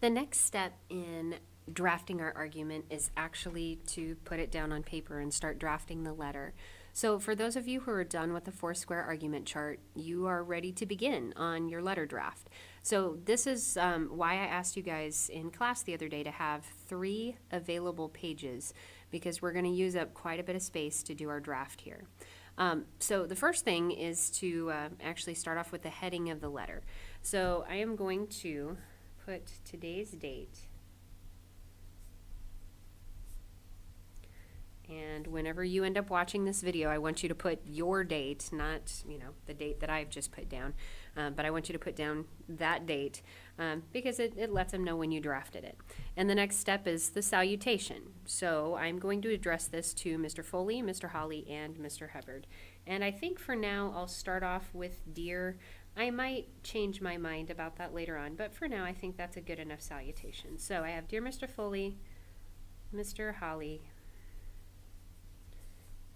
The next step in drafting our argument is actually to put it down on paper and start drafting the letter. So for those of you who are done with the four-square argument chart, you are ready to begin on your letter draft. So this is why I asked you guys in class the other day to have 3 available pages, because we're going to use up quite a bit of space to do our draft here. So the first thing is to actually start off with the heading of the letter. So I am going to put today's date, and whenever you end up watching this video, I want you to put your date, not the date that I've just put down, but I want you to put down that date because it lets them know when you drafted it. And the next step is the salutation. So I'm going to address this to Mr. Foley, Mr. Holly, and Mr. Hubbard. And I think for now I'll start off with dear. I might change my mind about that later on, but for now I think that's a good enough salutation. So I have dear Mr. Foley, Mr. Holly,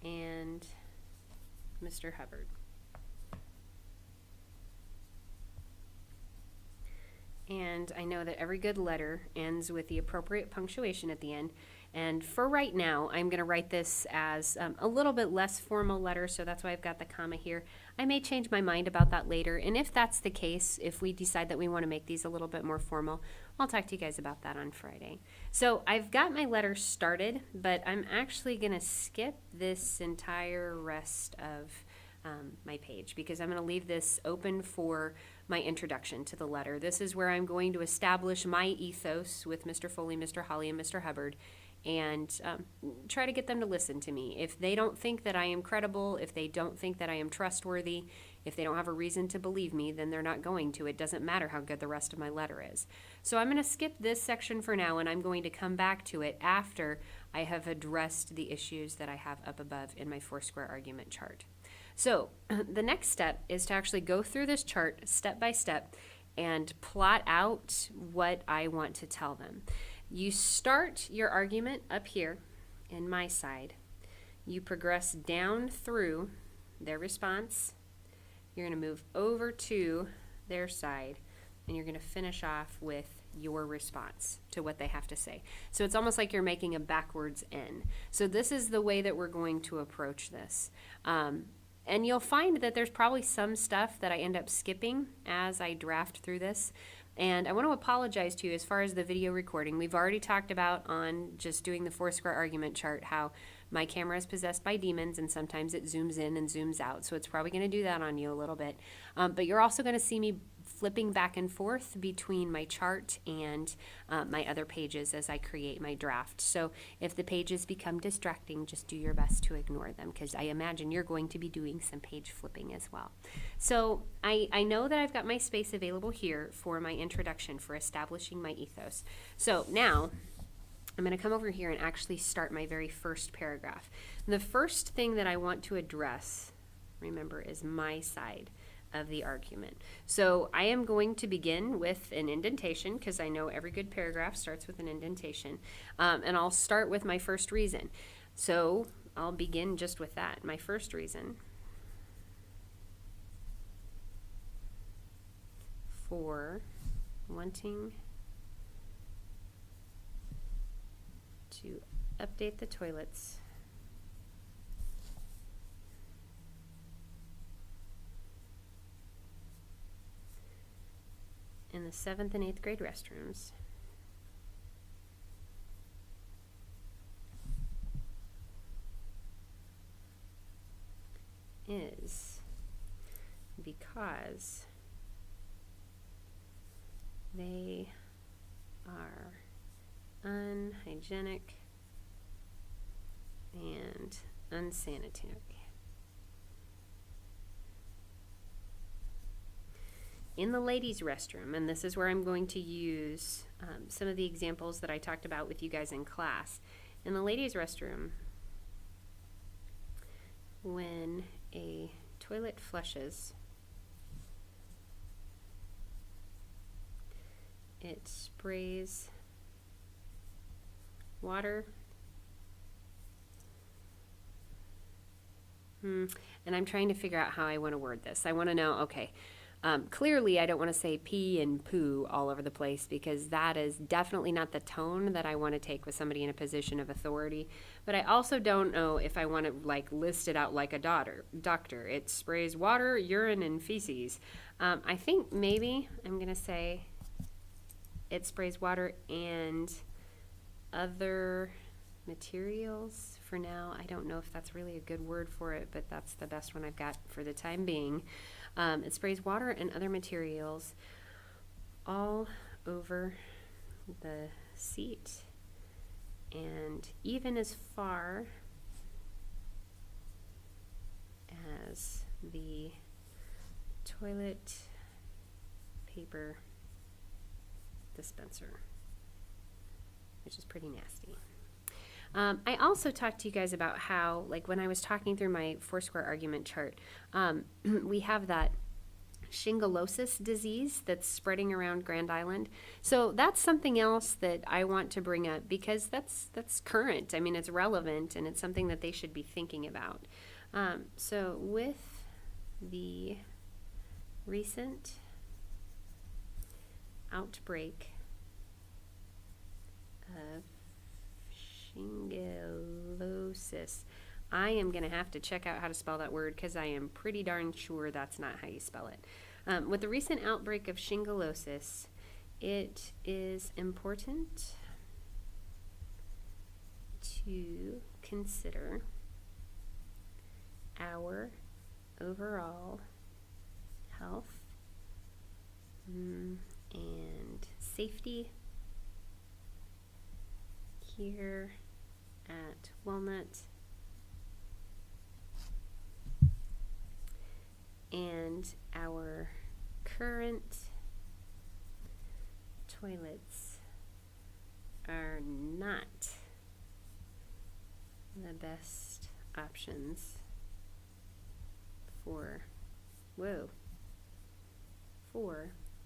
and Mr. Hubbard. And I know that every good letter ends with the appropriate punctuation at the end. And for right now, I'm going to write this as a little bit less formal letter, so that's why I've got the comma here. I may change my mind about that later, and if that's the case, if we decide that we want to make these a little bit more formal, I'll talk to you guys about that on Friday. So I've got my letter started, but I'm actually going to skip this entire rest of my page because I'm going to leave this open for my introduction to the letter. This is where I'm going to establish my ethos with Mr. Foley, Mr. Holly, and Mr. Hubbard, and try to get them to listen to me. If they don't think that I am credible, if they don't think that I am trustworthy, if they don't have a reason to believe me, then they're not going to. It doesn't matter how good the rest of my letter is. So I'm going to skip this section for now, and I'm going to come back to it after I have addressed the issues that I have up above in my four-square argument chart. So the next step is to actually go through this chart step by step and plot out what I want to tell them. You start your argument up here in my side. You progress down through their response. You're going to move over to their side, and you're going to finish off with your response to what they have to say. So it's almost like you're making a backwards N. So this is the way that we're going to approach this. And you'll find that there's probably some stuff that I end up skipping as I draft through this. And I want to apologize to you as far as the video recording. We've already talked about on just doing the four-square argument chart how my camera is possessed by demons and sometimes it zooms in and zooms out. So it's probably going to do that on you a little bit. But you're also going to see me flipping back and forth between my chart and my other pages as I create my draft. So if the pages become distracting, just do your best to ignore them because I imagine you're going to be doing some page flipping as well. So I know that I've got my space available here for my introduction for establishing my ethos. So now I'm going to come over here and actually start my very first paragraph. And the first thing that I want to address, remember, is my side of the argument. So I am going to begin with an indentation because I know every good paragraph starts with an indentation. And I'll start with my first reason. So I'll begin just with that. My first reason for wanting to update the toilets in the 7th and 8th grade restrooms is because they are unhygienic and unsanitary. In the ladies' restroom, and this is where I'm going to use some of the examples that I talked about with you guys in class. In the ladies' restroom, when a toilet flushes, it sprays water. And I'm trying to figure out how I want to word this. I want to know, okay, Clearly, I don't want to say pee and poo all over the place because that is definitely not the tone that I want to take with somebody in a position of authority. But I also don't know if I want to like list it out like a doctor. It sprays water, urine, and feces. I think maybe I'm going to say it sprays water and other materials for now. I don't know if that's really a good word for it, but that's the best one I've got for the time being. It sprays water and other materials all over the seat and even as far as the toilet paper dispenser, which is pretty nasty. I also talked to you guys about how, like when I was talking through my Foursquare argument chart, we have that shingleosis disease that's spreading around Grand Island. So that's something else that I want to bring up because that's current. I mean, it's relevant and it's something that they should be thinking about. So with the recent outbreak of shingleosis. I am going to have to check out how to spell that word because I am pretty darn sure that's not how you spell it. With the recent outbreak of shingleosis, it is important to consider our overall health and safety here at Walnut and our current toilets are not the best options for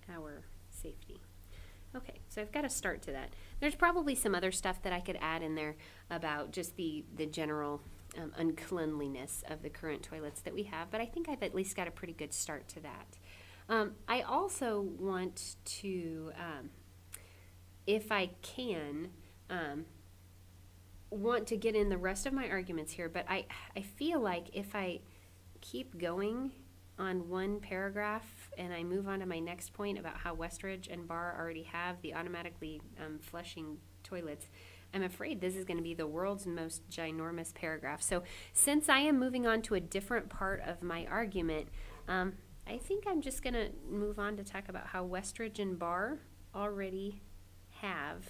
our safety. Okay, so I've got a start to that. There's probably some other stuff that I could add in there about just the general uncleanliness of the current toilets that we have, but I think I've at least got a pretty good start to that. I also want to, if I can, want to get in the rest of my arguments here, but I feel like if I keep going on one paragraph and I move on to my next point about how Westridge and Barr already have the automatically flushing toilets, I'm afraid this is going to be the world's most ginormous paragraph. So since I am moving on to a different part of my argument, I think I'm just going to move on to talk about how Westridge and Barr already have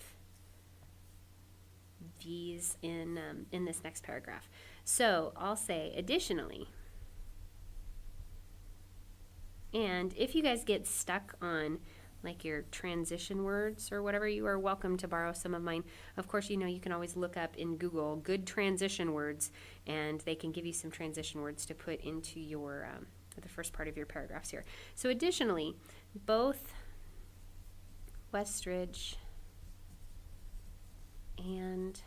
these in this next paragraph. So I'll say additionally, and if you guys get stuck on like your transition words or whatever, you are welcome to borrow some of mine. Of course, you know, you can always look up in Google good transition words, and they can give you some transition words to put into your the first part of your paragraphs here. So additionally, both Westridge and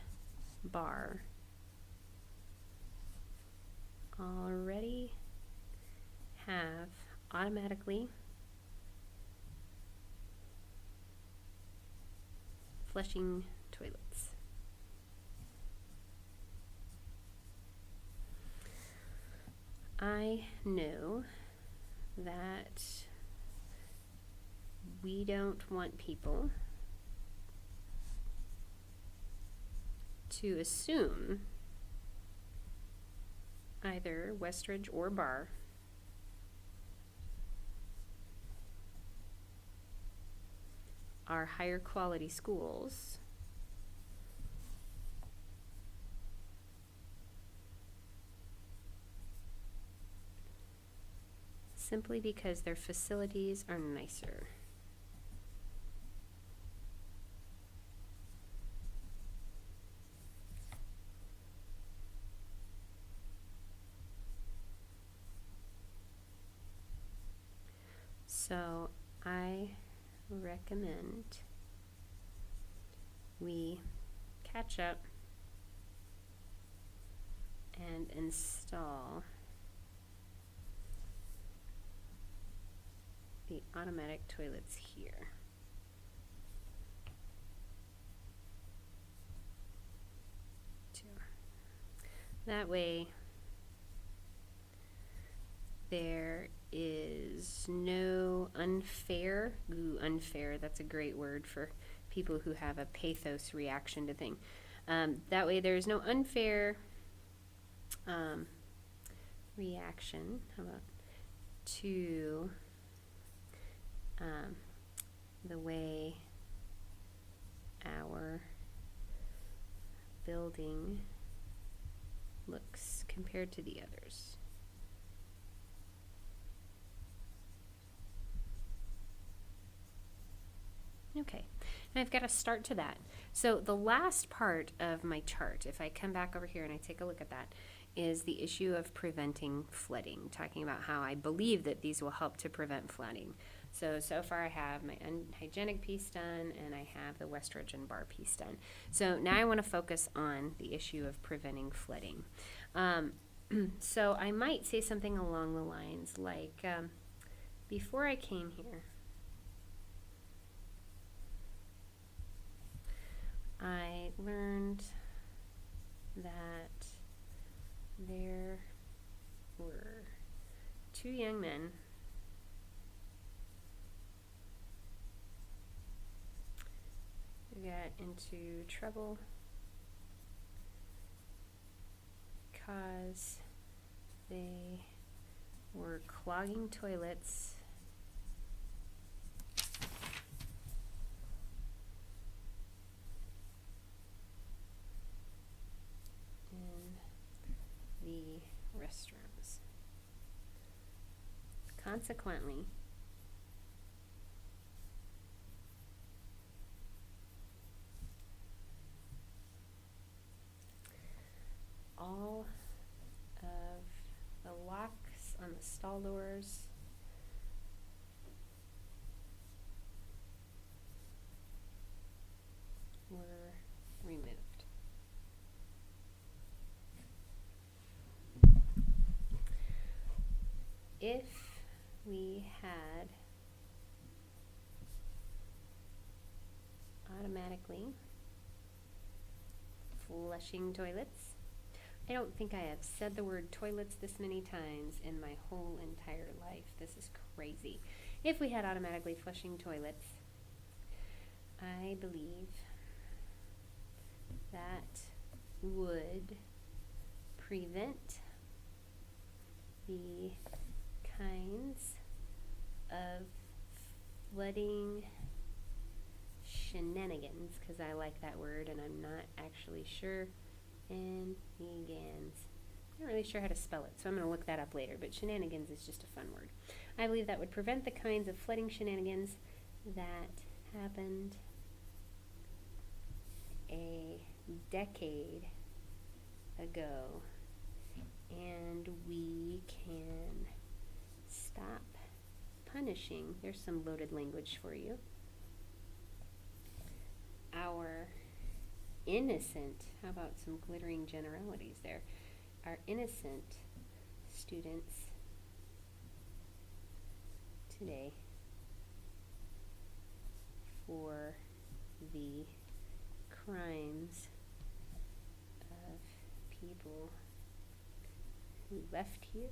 Barr already have automatically flushing toilets. I know that we don't want people to assume either Westridge or Barr are higher quality schools simply because their facilities are nicer. So I recommend we catch up and install the automatic toilets here. That way, there is no unfair, unfair, that's a great word for people who have a pathos reaction to things. That way there's no unfair reaction, how about, to the way our building looks compared to the others. Okay, and I've got a start to that. So the last part of my chart, if I come back over here and I take a look at that, is the issue of preventing flooding, talking about how I believe that these will help to prevent flooding. So far I have my unhygienic piece done, and I have the West Ridge and Bar piece done. So now I want to focus on the issue of preventing flooding. So I might say something along the lines like, before I came here, I learned that there were two young men who got into trouble because they were clogging toilets in the restrooms. Consequently, all of the locks on the stall doors were removed. If we had automatically flushing toilets, I don't think I have said the word toilets this many times in my whole entire life. This is crazy. If we had automatically flushing toilets, I believe that would prevent the kinds of flooding shenanigans, because I like that word and I'm not actually sure. Shenanigans. I'm not really sure how to spell it, so I'm going to look that up later, but shenanigans is just a fun word. I believe that would prevent the kinds of flooding shenanigans that happened a decade ago, and we can stop punishing, there's some loaded language for you, our innocent, how about some glittering generalities there, our innocent students today for the crimes of people who left here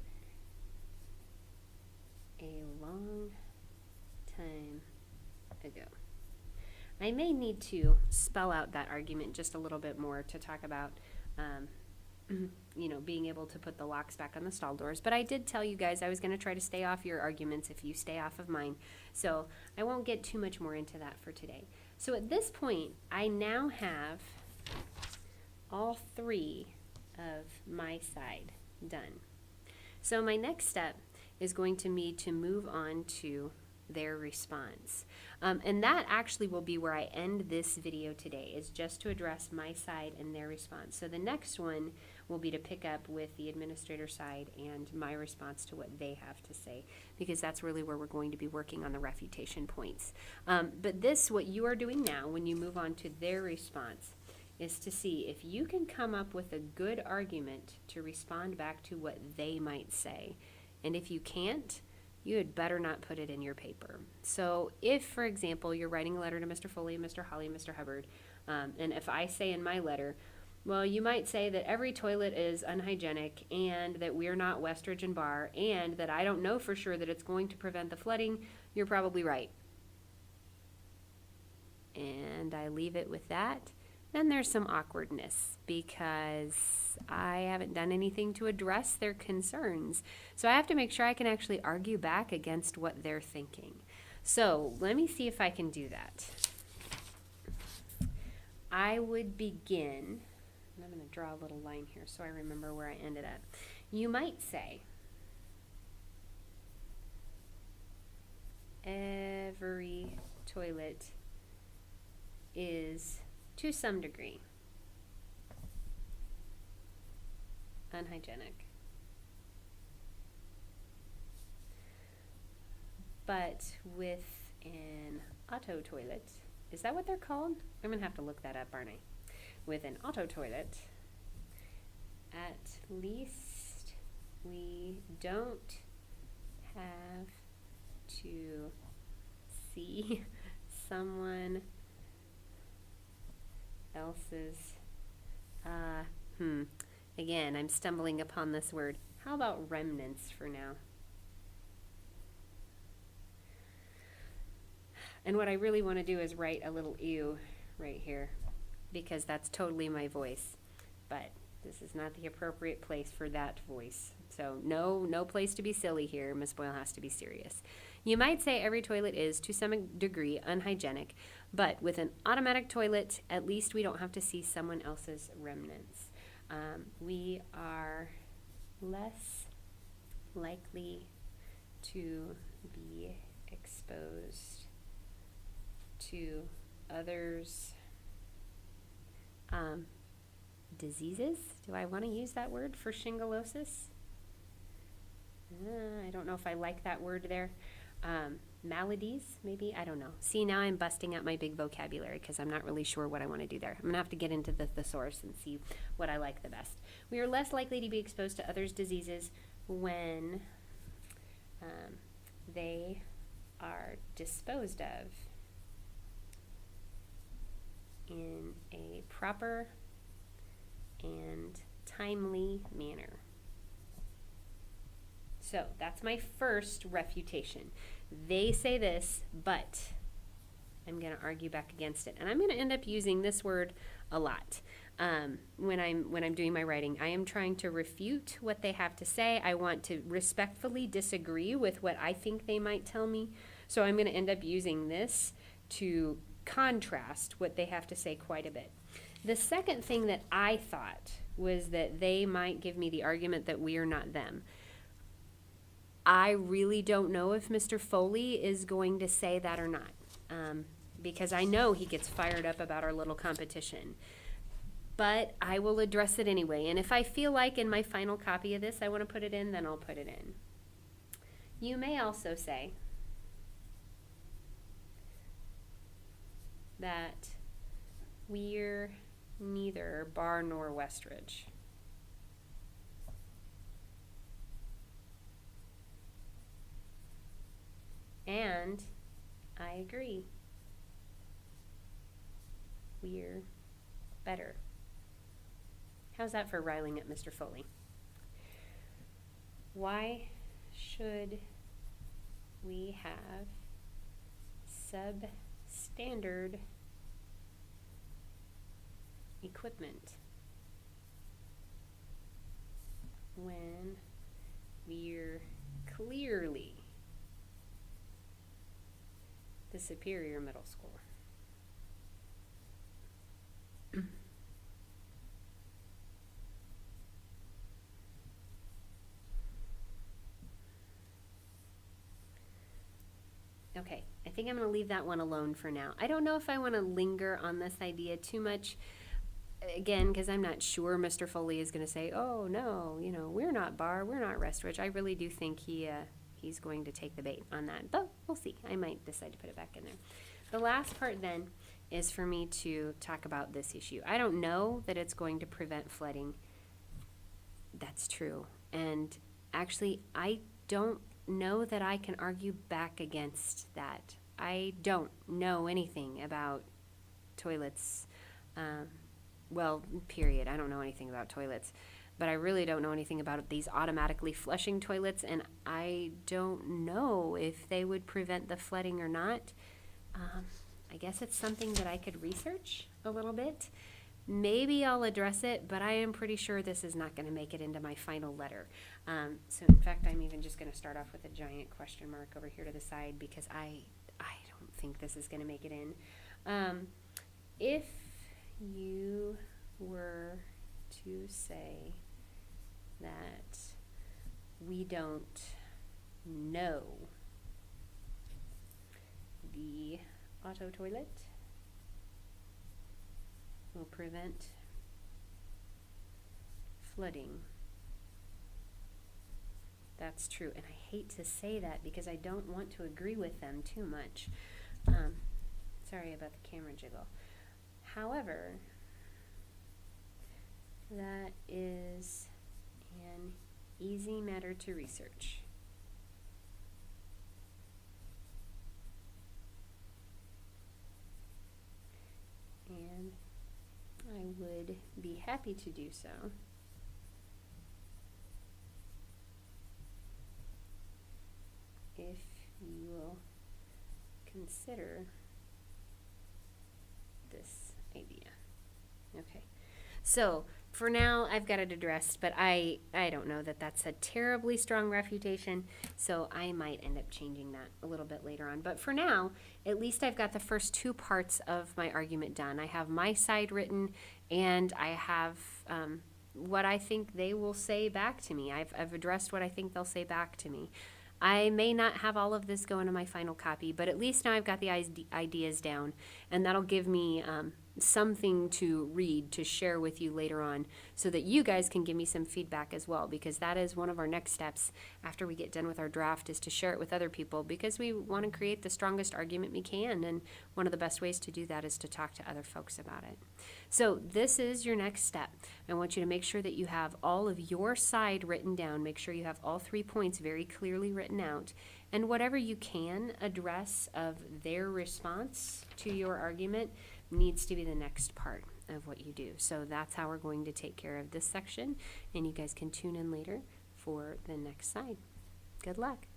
a long time ago. I may need to spell out that argument just a little bit more to talk about, being able to put the locks back on the stall doors. But I did tell you guys I was going to try to stay off your arguments if you stay off of mine. So I won't get too much more into that for today. So at this point, I now have all three of my side done. So my next step is going to be to move on to their response. And that actually will be where I end this video today, is just to address my side and their response. So the next one will be to pick up with the administrator side and my response to what they have to say, because that's really where we're going to be working on the refutation points. But this, what you are doing now when you move on to their response, is to see if you can come up with a good argument to respond back to what they might say. And if you can't, you had better not put it in your paper. So if, for example, you're writing a letter to Mr. Foley, Mr. Holly, Mr. Hubbard, and if I say in my letter, well, you might say that every toilet is unhygienic and that we're not Westridge and Barr and that I don't know for sure that it's going to prevent the flooding, you're probably right. And I leave it with that. Then there's some awkwardness because I haven't done anything to address their concerns. So I have to make sure I can actually argue back against what they're thinking. So let me see if I can do that. I would begin, and I'm going to draw a little line here so I remember where I ended at. You might say, every toilet is, to some degree, unhygienic. But with an auto toilet, is that what they're called? I'm going to have to look that up, aren't I? With an auto toilet, at least we don't have to see someone else's, again, I'm stumbling upon this word. How about remnants for now? And what I really want to do is write a little ew right here, because that's totally my voice. But this is not the appropriate place for that voice. So no place to be silly here. Miss Boyle has to be serious. You might say every toilet is, to some degree, unhygienic, but with an automatic toilet, at least we don't have to see someone else's remnants. We are less likely to be exposed to others' diseases. Do I want to use that word for shingleosis? I don't know if I like that word there. Maladies, maybe? I don't know. See, now I'm busting out my big vocabulary because I'm not really sure what I want to do there. I'm going to have to get into the thesaurus and see what I like the best. We are less likely to be exposed to others' diseases when they are disposed of in a proper and timely manner. So that's my first refutation. They say this, but I'm going to argue back against it. And I'm going to end up using this word a lot when I'm doing my writing. I am trying to refute what they have to say. I want to respectfully disagree with what I think they might tell me. So I'm going to end up using this to contrast what they have to say quite a bit. The second thing that I thought was that they might give me the argument that we are not them. I really don't know if Mr. Foley is going to say that or not, because I know he gets fired up about our little competition. But I will address it anyway, and if I feel like in my final copy of this I want to put it in, then I'll put it in. You may also say that we're neither Barr nor Westridge. And I agree. We're better. How's that for riling up Mr. Foley? Why should we have substandard equipment when we're clearly the superior middle school? Okay, I think I'm going to leave that one alone for now. I don't know if I want to linger on this idea too much, again, because I'm not sure Mr. Foley is going to say, oh, no, we're not Barr, we're not Westridge. I really do think he's going to take the bait on that, but we'll see. I might decide to put it back in there. The last part then is for me to talk about this issue. I don't know that it's going to prevent flooding. That's true. And actually, I don't know that I can argue back against that. I don't know anything about toilets. Well, period. I don't know anything about toilets. But I really don't know anything about these automatically flushing toilets, and I don't know if they would prevent the flooding or not. I guess it's something that I could research a little bit. Maybe I'll address it, but I am pretty sure this is not going to make it into my final letter. So in fact, I'm even just going to start off with a giant question mark over here to the side because I don't think this is going to make it in. If you were to say that we don't know the auto toilet will prevent flooding. That's true, and I hate to say that because I don't want to agree with them too much. Sorry about the camera jiggle. However, that is an easy matter to research. And I would be happy to do so. If you will consider this idea. Okay. So for now, I've got it addressed, but I don't know that that's a terribly strong refutation, so I might end up changing that a little bit later on. But for now, at least I've got the first two parts of my argument done. I have my side written, and I have what I think they will say back to me. I've addressed what I think they'll say back to me. I may not have all of this go into my final copy, but at least now I've got the ideas down, and that'll give me something to read, to share with you later on, so that you guys can give me some feedback as well, because that is one of our next steps after we get done with our draft, is to share it with other people, because we want to create the strongest argument we can, and one of the best ways to do that is to talk to other folks about it. So this is your next step. I want you to make sure that you have all of your side written down. Make sure you have all 3 points very clearly written out, and whatever you can address of their response to your argument needs to be the next part of what you do. So that's how we're going to take care of this section, and you guys can tune in later for the next side. Good luck.